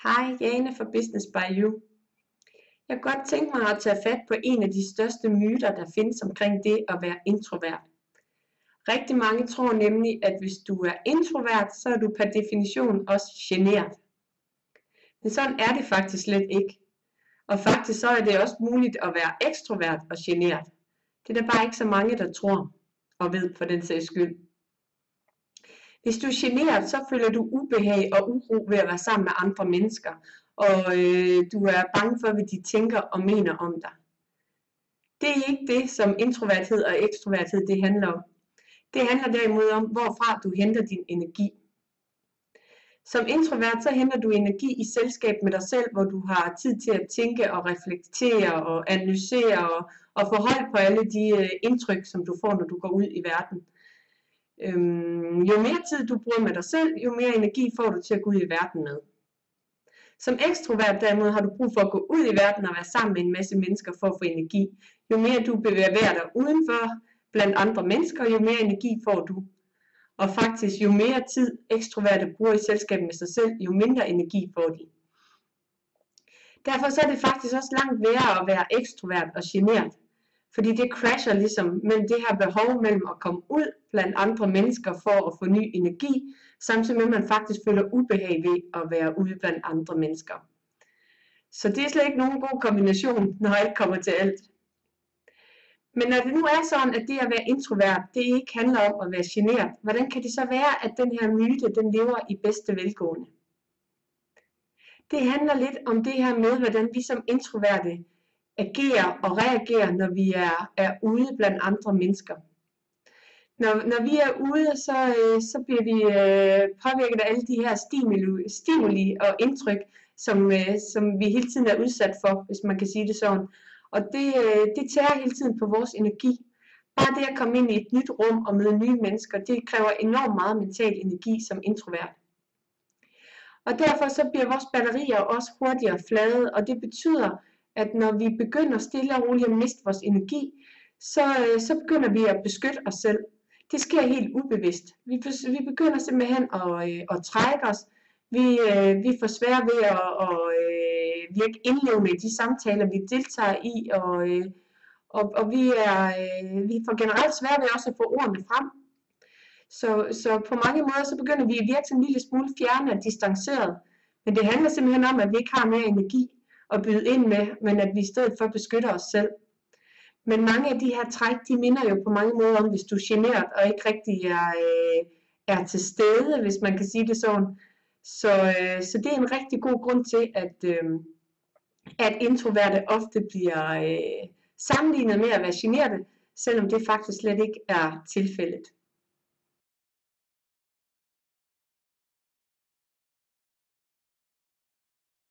Hej, Jane fra Business by You. Jeg kunne godt tænke mig at tage fat på en af de største myter, der findes omkring det at være introvert. Rigtig mange tror nemlig, at hvis du er introvert, så er du per definition også genert. Men sådan er det faktisk slet ikke. Og faktisk så er det også muligt at være ekstrovert og genert. Det er der bare ikke så mange, der tror og ved for den sags skyld. Hvis du er genert, så føler du ubehag og uro ved at være sammen med andre mennesker, og du er bange for, hvad de tænker og mener om dig. Det er ikke det, som introverthed og ekstroverthed det handler om. Det handler derimod om, hvorfra du henter din energi. Som introvert, så henter du energi i selskab med dig selv, hvor du har tid til at tænke og reflektere og analysere og få hold på alle de indtryk, som du får, når du går ud i verden. Jo mere tid du bruger med dig selv, jo mere energi får du til at gå ud i verden med. Som ekstrovert derimod har du brug for at gå ud i verden og være sammen med en masse mennesker for at få energi. Jo mere du bevæger dig udenfor blandt andre mennesker, jo mere energi får du. Og faktisk jo mere tid ekstroverte bruger i selskab med sig selv, jo mindre energi får de. Derfor så er det faktisk også langt værre at være ekstrovert og genert. Fordi det crasher ligesom mellem det her behov mellem at komme ud blandt andre mennesker for at få ny energi, samtidig med at man faktisk føler ubehag ved at være ude blandt andre mennesker. Så det er slet ikke nogen god kombination, når alt kommer til alt. Men når det nu er sådan, at det at være introvert, det ikke handler om at være genert, hvordan kan det så være, at den her myte, den lever i bedste velgående? Det handler lidt om det her med, hvordan vi som introverte agerer og reagerer, når vi er ude blandt andre mennesker. Når vi er ude, så bliver vi påvirket af alle de her stimuli og indtryk, som vi hele tiden er udsat for, hvis man kan sige det sådan. Og det tærer hele tiden på vores energi. Bare det at komme ind i et nyt rum og møde nye mennesker, det kræver enormt meget mental energi som introvert. Og derfor så bliver vores batterier også hurtigere flade, og det betyder, at når vi begynder stille og roligt at miste vores energi, så begynder vi at beskytte os selv. Det sker helt ubevidst. Vi begynder simpelthen at trække os. Vi får svært ved at virke indlevende i de samtaler, vi deltager i, og vi får generelt svært ved også at få ordene frem. Så på mange måder så begynder vi at virke en lille smule fjerne og distanceret. Men det handler simpelthen om, at vi ikke har mere energi at byde ind med, men at vi i stedet for beskytter os selv. Men mange af de her træk, de minder jo på mange måder om, hvis du er genert og ikke rigtig er til stede, hvis man kan sige det sådan. Så det er en rigtig god grund til, at introverte ofte bliver sammenlignet med at være generte, selvom det faktisk slet ikke er tilfældet.